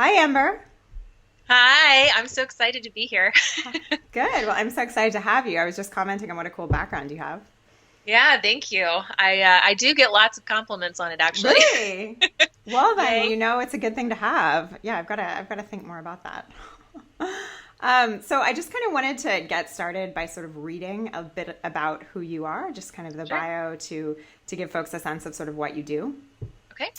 Hi, Amber. Hi, I'm so excited to be here. Good. Well, I'm so excited to have you. I was just commenting on what a cool background you have. Yeah, thank you. I do get lots of compliments on it actually. Really? Well, then, Yay. it's a good thing to have. Yeah, I've got to think more about that. So I just kind of wanted to get started by sort of reading a bit about who you are, just kind of the Sure. bio to give folks a sense of sort of what you do. Okay.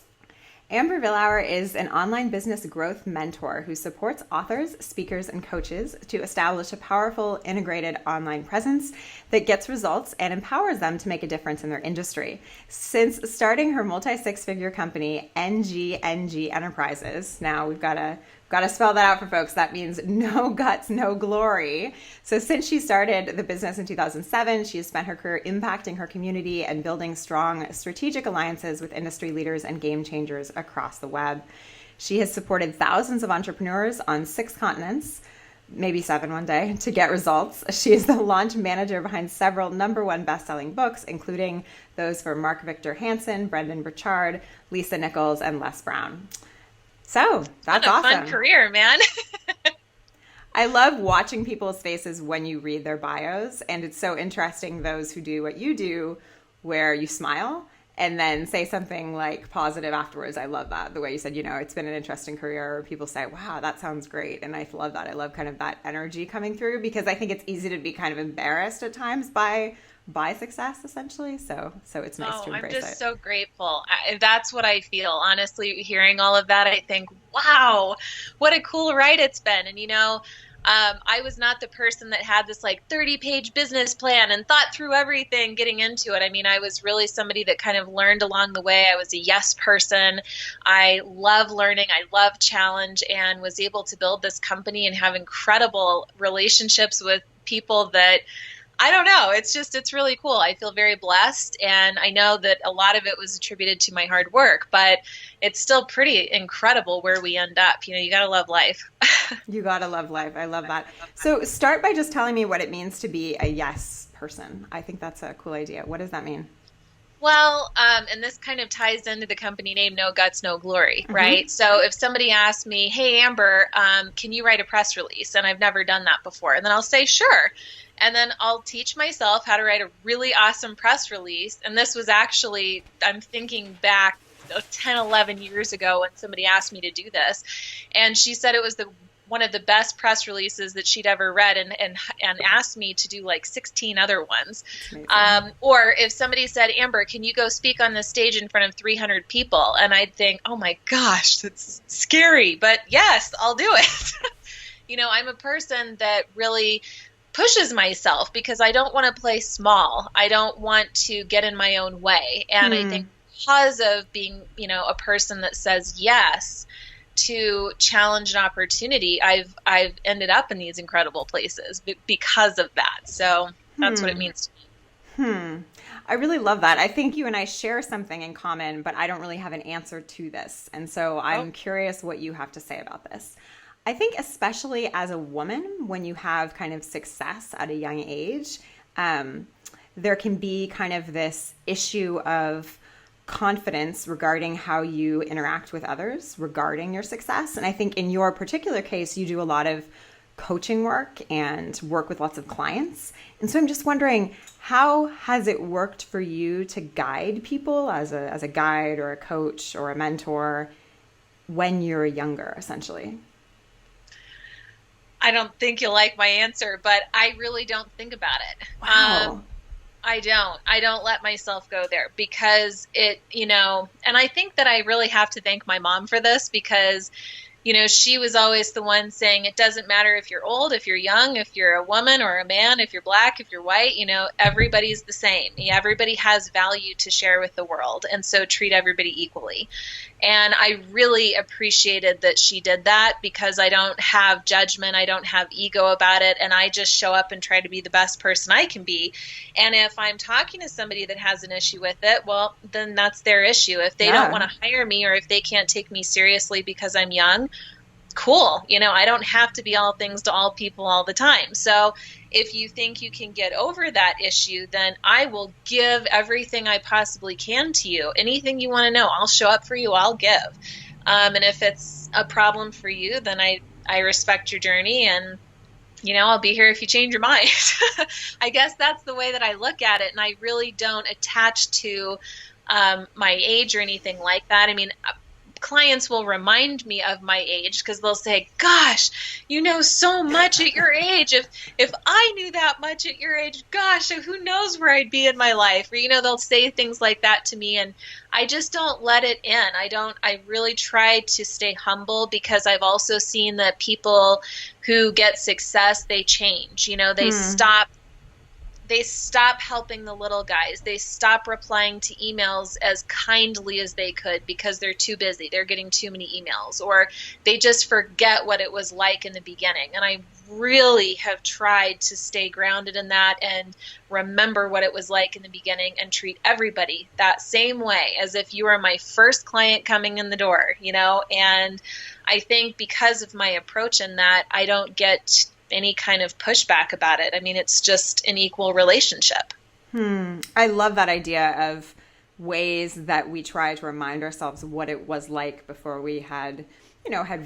Amber Vilhauer is an online business growth mentor who supports authors, speakers, and coaches to establish a powerful, integrated online presence that gets results and empowers them to make a difference in their industry. Since starting her multi-six-figure company, NGNG Enterprises, now we've got to spell that out for folks. That means no guts, no glory. So since she started the business in 2007, she has spent her career impacting her community and building strong strategic alliances with industry leaders and game changers across the web. She has supported thousands of entrepreneurs on 6 continents, maybe 7 one day, to get results. She is the launch manager behind several #1 best-selling books, including those for Mark Victor Hansen, Brendan Burchard, Lisa Nichols, and Les Brown. So What that's a fun awesome. career, man. I love watching people's faces when you read their bios, and it's so interesting those who do what you do, where you smile and then say something like positive afterwards. I love that. The way you said, it's been an interesting career, or people say, wow, that sounds great. And I love that. I love kind of that energy coming through because I think it's easy to be kind of embarrassed at times by success essentially. So it's nice Oh, to I'm embrace just it. so grateful. That's what I feel. Honestly, hearing all of that, I think, wow, what a cool ride it's been. I was not the person that had this like 30-page business plan and thought through everything getting into it. I mean, I was really somebody that kind of learned along the way. I was a yes person. I love learning. I love challenge and was able to build this company and have incredible relationships with people that I don't know. It's really cool. I feel very blessed. And I know that a lot of it was attributed to my hard work, but it's still pretty incredible where we end up. You got to love life. You gotta love life. I love that. So start by just telling me what it means to be a yes person. I think that's a cool idea. What does that mean? Well, and this kind of ties into the company name, No Guts, No Glory, Mm-hmm. right? So if somebody asks me, hey, Amber, can you write a press release? And I've never done that before. And then I'll say, sure. And then I'll teach myself how to write a really awesome press release. And this was actually, I'm thinking back 10, 11 years ago when somebody asked me to do this. And she said it was the one of the best press releases that she'd ever read and asked me to do like 16 other ones. It's amazing. Or if somebody said, Amber, can you go speak on the stage in front of 300 people? And I'd think, oh my gosh, that's scary. But yes, I'll do it. I'm a person that really pushes myself because I don't want to play small. I don't want to get in my own way. And I Hmm. think because of being, a person that says yes to challenge and opportunity, I've ended up in these incredible places because of that. So that's what it Hmm. means to me. Hmm. I really love that. I think you and I share something in common, but I don't really have an answer to this. And so Oh, I'm curious what you have to say about this. I think, especially as a woman, when you have kind of success at a young age, um, there can be kind of this issue of confidence regarding how you interact with others regarding your success. And I think in your particular case, you do a lot of coaching work and work with lots of clients. And so I'm just wondering, how has it worked for you to guide people as a guide or a coach or a mentor when you're younger, essentially? I don't think you'll like my answer, but I really don't think about it. Wow. I don't. I don't let myself go there because and I think that I really have to thank my mom for this because she was always the one saying it doesn't matter if you're old, if you're young, if you're a woman or a man, if you're black, if you're white, everybody's the same. Everybody has value to share with the world. And so treat everybody equally. And I really appreciated that she did that because I don't have judgment. I don't have ego about it. And I just show up and try to be the best person I can be. And if I'm talking to somebody that has an issue with it, well, then that's their issue. If they don't Yeah. want to hire me or if they can't take me seriously because I'm young, cool. I don't have to be all things to all people all the time. So if you think you can get over that issue, then I will give everything I possibly can to you. Anything you want to know, I'll show up for you, I'll give. And if it's a problem for you, then I respect your journey, and I'll be here if you change your mind. I guess that's the way that I look at it. And I really don't attach to my age or anything like that. I mean, clients will remind me of my age because they'll say, gosh, you know so much at your age. If I knew that much at your age, gosh, who knows where I'd be in my life? Or, they'll say things like that to me, and I just don't let it in. I really try to stay humble, because I've also seen that people who get success, they change. They stop helping the little guys. They stop replying to emails as kindly as they could because they're too busy. They're getting too many emails, or they just forget what it was like in the beginning. And I really have tried to stay grounded in that and remember what it was like in the beginning and treat everybody that same way as if you are my first client coming in the door, and I think because of my approach in that, I don't get any kind of pushback about it. I mean, it's just an equal relationship. I love that idea of ways that we try to remind ourselves what it was like before we had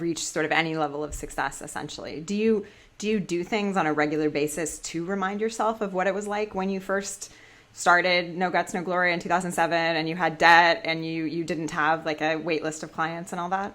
reached sort of any level of success, essentially. Do you do things on a regular basis to remind yourself of what it was like when you first started No Guts, No Glory in 2007 and you had debt and you didn't have like a wait list of clients and all that?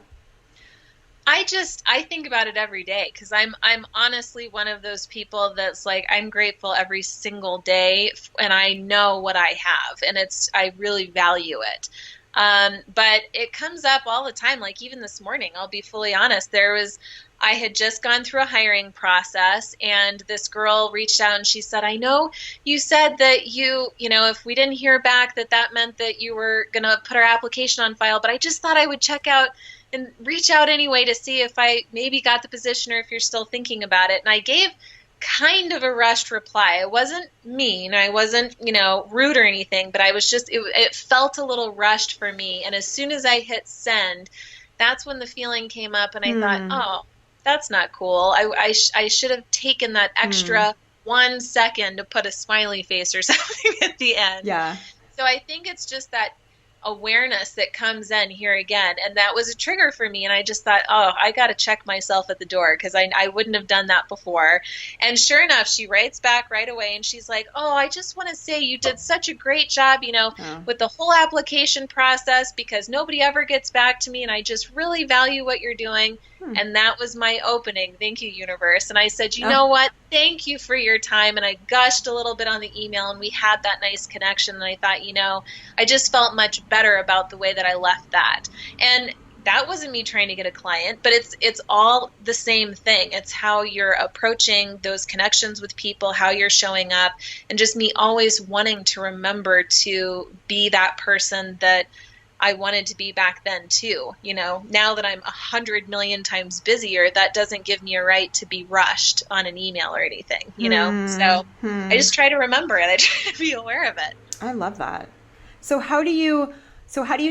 I think about it every day, because I'm honestly one of those people that's like, I'm grateful every single day, and I know what I have, and I really value it. But it comes up all the time. Like even this morning, I'll be fully honest, I had just gone through a hiring process, and this girl reached out and she said, I know you said that if we didn't hear back, that meant that you were going to put our application on file, but I just thought I would check out and reach out anyway to see if I maybe got the position or if you're still thinking about it. And I gave kind of a rushed reply. I wasn't mean. I wasn't, rude or anything, but I was just, it felt a little rushed for me. And as soon as I hit send, that's when the feeling came up, and I thought, oh, that's not cool. I should have taken that extra 1 second to put a smiley face or something at the end. Yeah. So I think it's just that awareness that comes in here again, and that was a trigger for me, and I just thought, oh, I got to check myself at the door, because I wouldn't have done that before. And sure enough, she writes back right away, and she's like, oh, I just want to say you did such a great job with the whole application process, because nobody ever gets back to me, and I just really value what you're doing. And that was my opening. Thank you, universe. And I said, you know what? Thank you for your time. And I gushed a little bit on the email, and we had that nice connection. And I thought, I just felt much better about the way that I left that. And that wasn't me trying to get a client, but it's all the same thing. It's how you're approaching those connections with people, how you're showing up, and just me always wanting to remember to be that person that I wanted to be back then too. Now that I'm 100 million times busier, that doesn't give me a right to be rushed on an email or anything, So I just try to remember it. I try to be aware of it. I love that. So how do you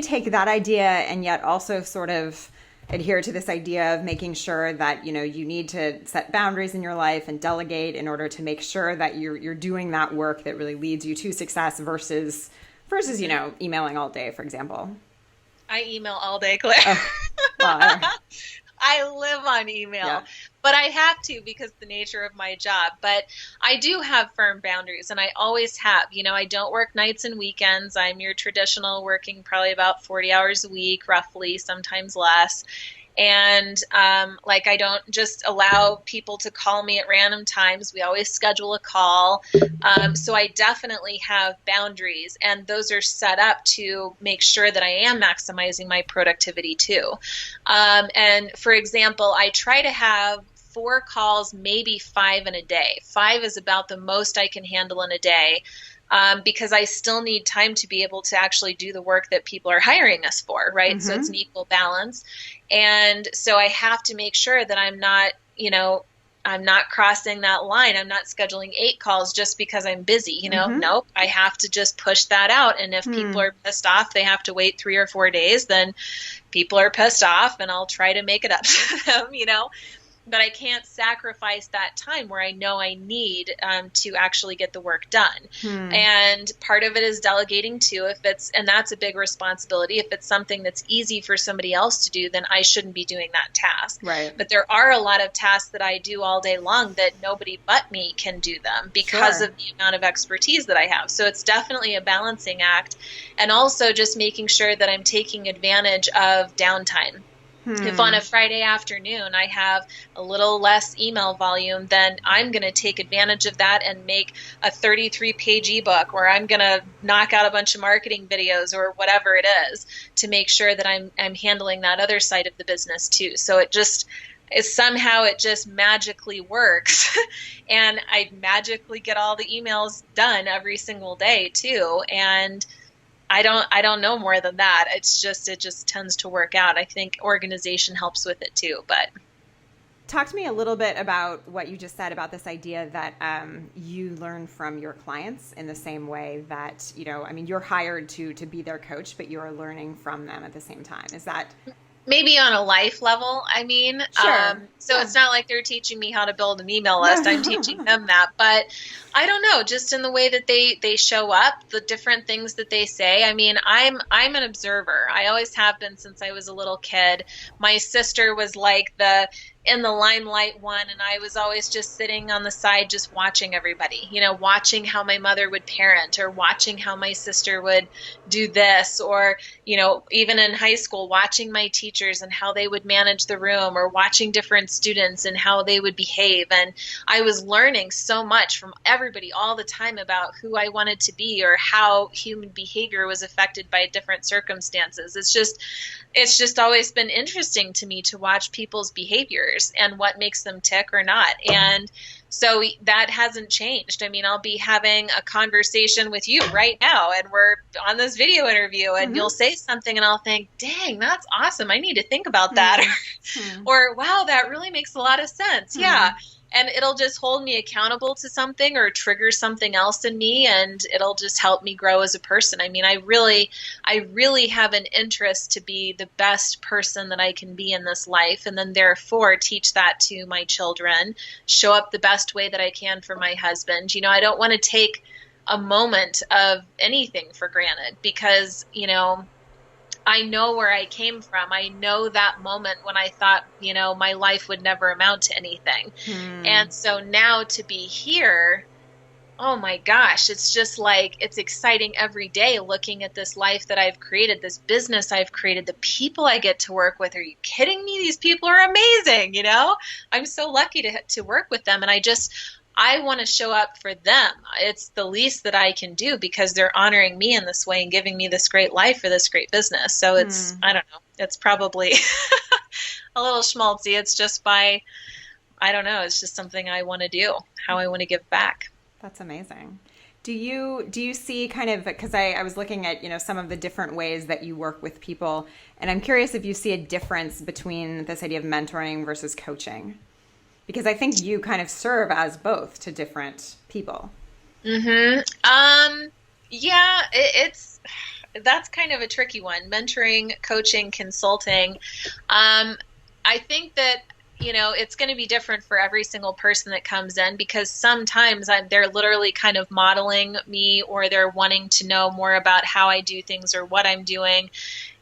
take that idea and yet also sort of adhere to this idea of making sure that, you need to set boundaries in your life and delegate in order to make sure that you're doing that work that really leads you to success versus, emailing all day, for example? I email all day, Claire. Oh, well, I live on email, but I have to because the nature of my job. But I do have firm boundaries, and I always have. I don't work nights and weekends. I'm your traditional working probably about 40 hours a week, roughly, sometimes less. And I don't just allow people to call me at random times. We always schedule a call. So I definitely have boundaries, and those are set up to make sure that I am maximizing my productivity too. And for example, I try to have 4 calls, maybe 5 in a day. 5 is about the most I can handle in a day. Because I still need time to be able to actually do the work that people are hiring us for, right? Mm-hmm. So it's an equal balance. And so I have to make sure that I'm not, I'm not crossing that line. I'm not scheduling 8 calls just because I'm busy, Mm-hmm. Nope, I have to just push that out. And if people are pissed off, they have to wait 3 or 4 days, then people are pissed off, and I'll try to make it up to them, but I can't sacrifice that time where I know I need to actually get the work done. And part of it is delegating too. And that's a big responsibility. If it's something that's easy for somebody else to do, then I shouldn't be doing that task. Right. But there are a lot of tasks that I do all day long that nobody but me can do them because of the amount of expertise that I have. So it's definitely a balancing act. And also just making sure that I'm taking advantage of downtime. If on a Friday afternoon I have a little less email volume, then I'm going to take advantage of that and make a 33-page ebook, or I'm going to knock out a bunch of marketing videos or whatever it is to make sure that I'm handling that other side of the business too. So it just magically works and I magically get all the emails done every single day too. And I don't know more than that. It just tends to work out. I think organization helps with it too. But talk to me a little bit about what you just said about this idea that you learn from your clients in the same way that, you're hired to be their coach, but you're learning from them at the same time. Is that maybe on a life level? Sure. It's not like they're teaching me how to build an email list. I'm teaching them that, but I don't know, just in the way that they show up, the different things that they say. I'm an observer. I always have been since I was a little kid. My sister was like in the limelight one, and I was always just sitting on the side just watching everybody, watching how my mother would parent or watching how my sister would do this, or even in high school watching my teachers and how they would manage the room, or watching different students and how they would behave. And I was learning so much from everybody all the time about who I wanted to be or how human behavior was affected by different circumstances. It's just always been interesting to me to watch people's behaviors and what makes them tick or not. And so that hasn't changed. I'll be having a conversation with you right now, and we're on this video interview, and you'll say something and I'll think, dang, that's awesome. I need to think about that. Or, wow, that really makes a lot of sense. Yeah. And it'll just hold me accountable to something or trigger something else in me, and it'll just help me grow as a person. I really have an interest to be the best person that I can be in this life, and then therefore teach that to my children, show up the best way that I can for my husband. I don't want to take a moment of anything for granted because, I know where I came from. I know that moment when I thought, my life would never amount to anything. And so now to be here, oh my gosh, it's just like, it's exciting every day looking at this life that I've created, this business I've created, the people I get to work with. Are you kidding me? These people are amazing. I'm so lucky to work with them. And I want to show up for them. It's the least that I can do because they're honoring me in this way and giving me this great life for this great business. So it's, I don't know, it's probably a little schmaltzy. It's just I don't know. It's just something I want to do, how I want to give back. That's amazing. Do you see kind of, because I was looking at, some of the different ways that you work with people, and I'm curious if you see a difference between this idea of mentoring versus coaching. Because I think you kind of serve as both to different people. Yeah, that's kind of a tricky one. Mentoring, coaching, consulting. I think that, it's going to be different for every single person that comes in, because sometimes they're literally kind of modeling me, or they're wanting to know more about how I do things or what I'm doing.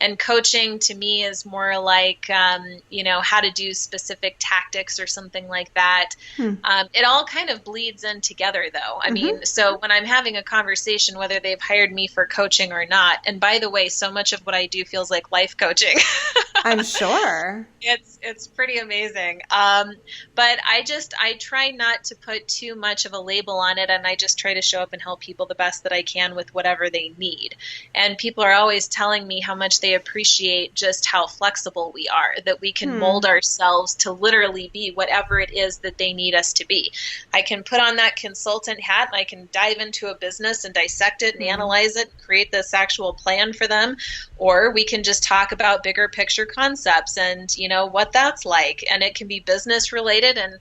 And coaching to me is more like, how to do specific tactics or something like that. It all kind of bleeds in together, though. So when I'm having a conversation, whether they've hired me for coaching or not, and by the way, so much of what I do feels like life coaching. I'm sure. It's pretty amazing. But I try not to put too much of a label on it, and I just try to show up and help people the best that I can with whatever they need. And people are always telling me how much they appreciate just how flexible we are, that we can mold ourselves to literally be whatever it is that they need us to be. I can put on that consultant hat and I can dive into a business and dissect it and analyze it, and create this actual plan for them. Or we can just talk about bigger picture concepts and, what that's like. And it can be business related. And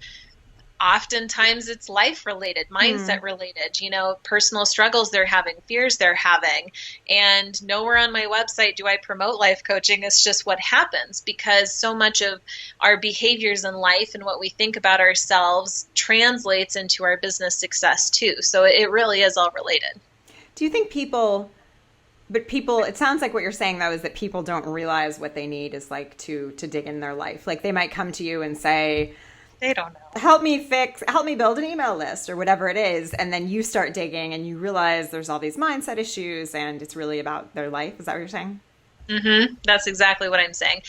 Oftentimes it's life related, mindset related, personal struggles they're having, fears they're having. And nowhere on my website do I promote life coaching. It's just what happens, because so much of our behaviors in life and what we think about ourselves translates into our business success too. So it really is all related. Do you think it sounds like what you're saying though is that people don't realize what they need is like to dig in their life. Like they might come to you and say, they don't know. Help me build an email list or whatever it is. And then you start digging and you realize there's all these mindset issues and it's really about their life. Is that what you're saying? Mm-hmm. That's exactly what I'm saying.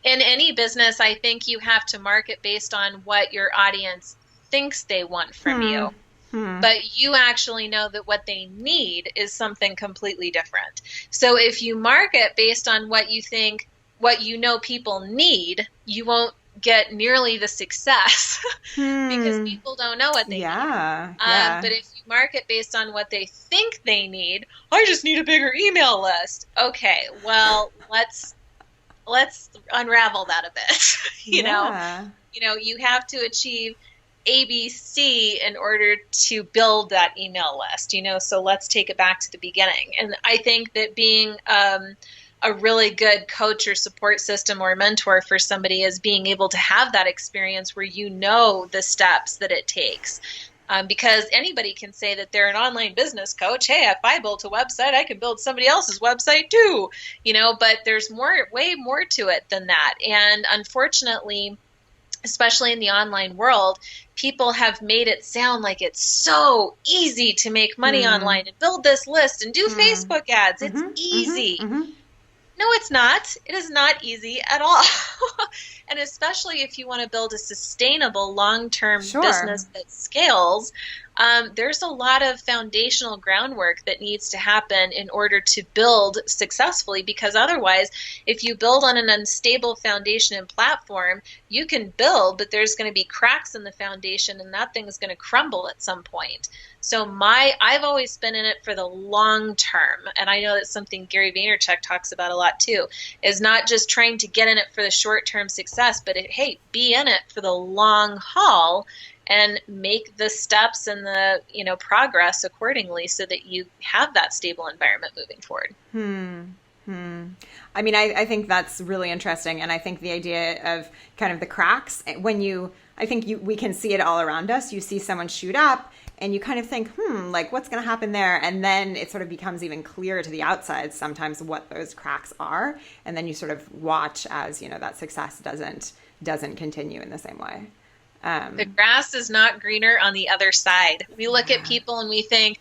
In any business, I think you have to market based on what your audience thinks they want from you. But you actually know that what they need is something completely different. So if you market based on what you know people need, you won't get nearly the success because people don't know what they need. But if you market based on what they think they need, I just need a bigger email list. Okay, well, let's unravel that a bit. You know, you have to achieve ABC in order to build that email list, so let's take it back to the beginning. And I think that being a really good coach or support system or mentor for somebody is being able to have that experience where the steps that it takes. Because anybody can say that they're an online business coach. Hey, if I built a website, I can build somebody else's website too, but there's way more to it than that. And unfortunately, especially in the online world, people have made it sound like it's so easy to make money online and build this list and do Facebook ads. It's easy. No, it's not. It is not easy at all. And especially if you want to build a sustainable long-term business that scales, there's a lot of foundational groundwork that needs to happen in order to build successfully, because otherwise, if you build on an unstable foundation and platform, you can build, but there's going to be cracks in the foundation and that thing is going to crumble at some point. So I've always been in it for the long term, and I know that's something Gary Vaynerchuk talks about a lot too, is not just trying to get in it for the short-term success, but be in it for the long haul and make the steps and the progress accordingly so that you have that stable environment moving forward. I mean, I think that's really interesting, and I think the idea of kind of the cracks we can see it all around us. You see someone shoot up and you kind of think, like what's going to happen there? And then it sort of becomes even clearer to the outside sometimes what those cracks are. And then you sort of watch as, that success doesn't continue in the same way. The grass is not greener on the other side. We look at people and we think,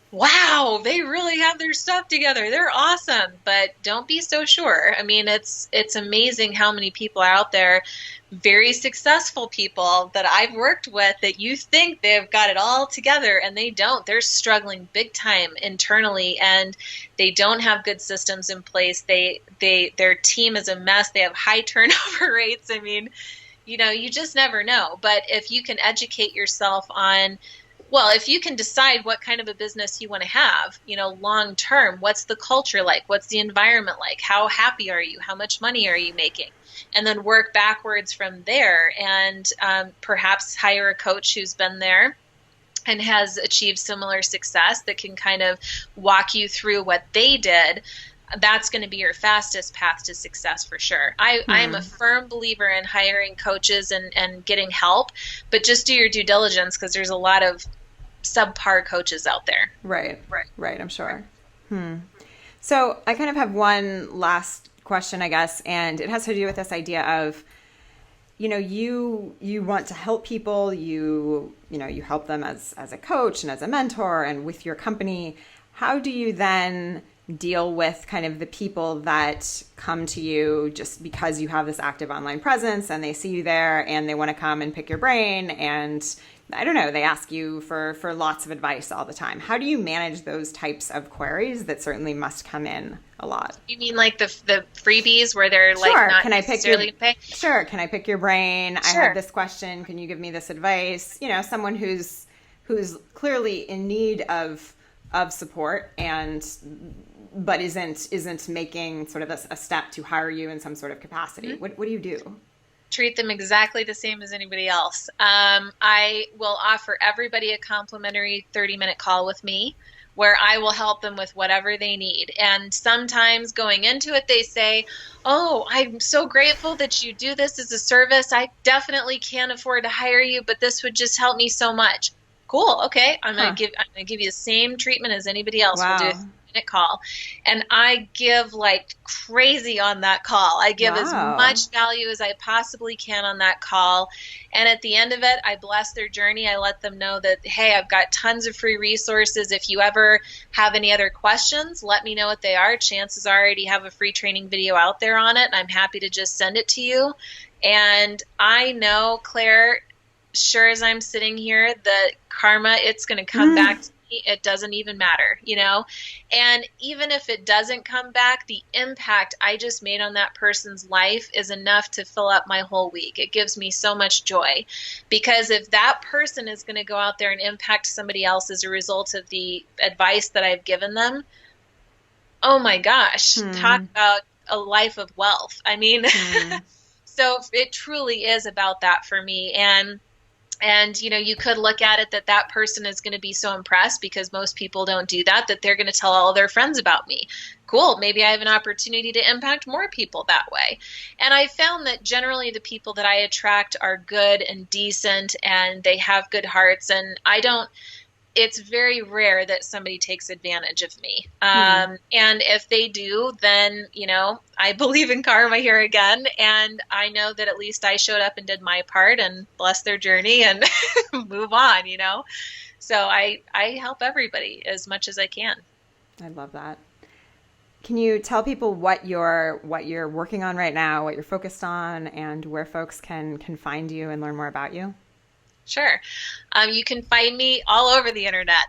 wow, they really have their stuff together. They're awesome. But don't be so sure. I mean, it's amazing how many people are out there, very successful people that I've worked with, that you think they've got it all together and they don't. They're struggling big time internally and they don't have good systems in place. Their team is a mess. They have high turnover rates. I mean, you just never know. But if you can educate yourself on, if you can decide what kind of a business you want to have, long term, what's the culture like? What's the environment like? How happy are you? How much money are you making? And then work backwards from there and perhaps hire a coach who's been there and has achieved similar success that can kind of walk you through what they did. That's going to be your fastest path to success for sure. I am a firm believer in hiring coaches and getting help, but just do your due diligence because there's a lot of subpar coaches out there. Right. I'm sure. So I kind of have one last question, I guess, and it has to do with this idea of, you want to help people, you help them as a coach and as a mentor and with your company. How do you then deal with kind of the people that come to you just because you have this active online presence and they see you there and they want to come and pick your brain and I don't know, they ask you for lots of advice all the time. How do you manage those types of queries that certainly must come in a lot? You mean like the freebies where they're like not necessarily going to pay? Sure. Can I pick your brain? Sure. I have this question. Can you give me this advice? Someone who's clearly in need of support but isn't making sort of a step to hire you in some sort of capacity. What do you do? Treat them exactly the same as anybody else. I will offer everybody a complimentary 30-minute call with me where I will help them with whatever they need. And sometimes going into it, they say, oh, I'm so grateful that you do this as a service. I definitely can't afford to hire you, but this would just help me so much. Cool. Okay. I'm going to give you the same treatment as anybody else will do. Wow. Call, and I give like crazy on that call. I give as much value as I possibly can on that call, and at the end of it, I bless their journey. I let them know that, hey, I've got tons of free resources. If you ever have any other questions, let me know what they are. Chances are I already have a free training video out there on it, and I'm happy to just send it to you. And I know, Claire, sure as I'm sitting here, the karma, it's going to come back to me. It doesn't even matter, you know? And even if it doesn't come back, the impact I just made on that person's life is enough to fill up my whole week. It gives me so much joy, because if that person is going to go out there and impact somebody else as a result of the advice that I've given them, oh my gosh, talk about a life of wealth. I mean, so it truly is about that for me. And, you know, you could look at it that that person is going to be so impressed, because most people don't do that, that they're going to tell all their friends about me. Cool. Maybe I have an opportunity to impact more people that way. And I found that generally the people that I attract are good and decent, and they have good hearts. And it's very rare that somebody takes advantage of me. And if they do, then, you know, I believe in karma here again. And I know that at least I showed up and did my part and bless their journey and move on, you know? So I help everybody as much as I can. I love that. Can you tell people what you're working on right now, what you're focused on, and where folks can find you and learn more about you? Sure. You can find me all over the internet.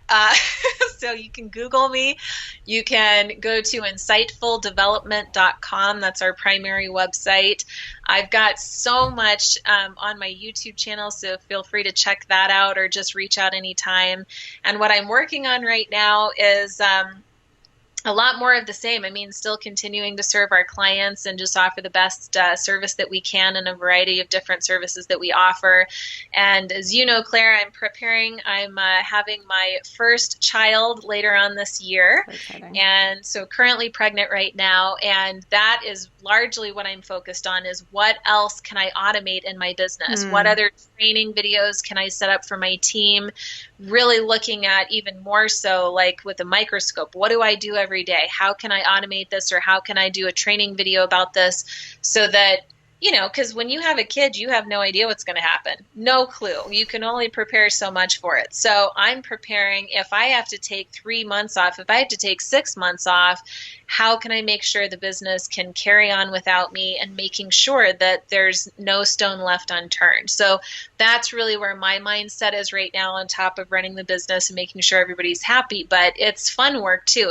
So you can Google me. You can go to insightfuldevelopment.com. That's our primary website. I've got so much on my YouTube channel, so feel free to check that out or just reach out anytime. And what I'm working on right now is a lot more of the same. I mean, still continuing to serve our clients and just offer the best service that we can in a variety of different services that we offer. And as you know, Claire, I'm having my first child later on this year. And so currently pregnant right now. And that is largely what I'm focused on, is what else can I automate in my business? What other training videos can I set up for my team? Really looking at even more so like with a microscope, what do I do every day? How can I automate this, or how can I do a training video about this, so that, you know, because when you have a kid, you have no idea what's going to happen. No clue. You can only prepare so much for it. So I'm preparing, if I have to take 3 months off, if I have to take 6 months off, how can I make sure the business can carry on without me, and making sure that there's no stone left unturned. So that's really where my mindset is right now, on top of running the business and making sure everybody's happy. But it's fun work too.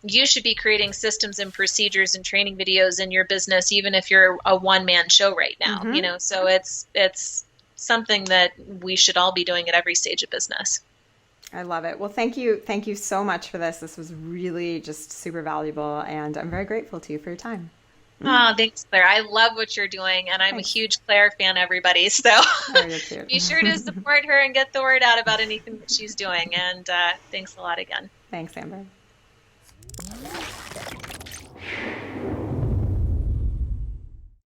You should be creating systems and procedures and training videos in your business, even if you're a one-man show right now, you know, so it's something that we should all be doing at every stage of business. I love it. Well, thank you. Thank you so much for this. This was really just super valuable, and I'm very grateful to you for your time. Oh, thanks, Claire. I love what you're doing, and I'm a huge Claire fan, everybody. So be sure to support her and get the word out about anything that she's doing. And thanks a lot again. Thanks, Amber.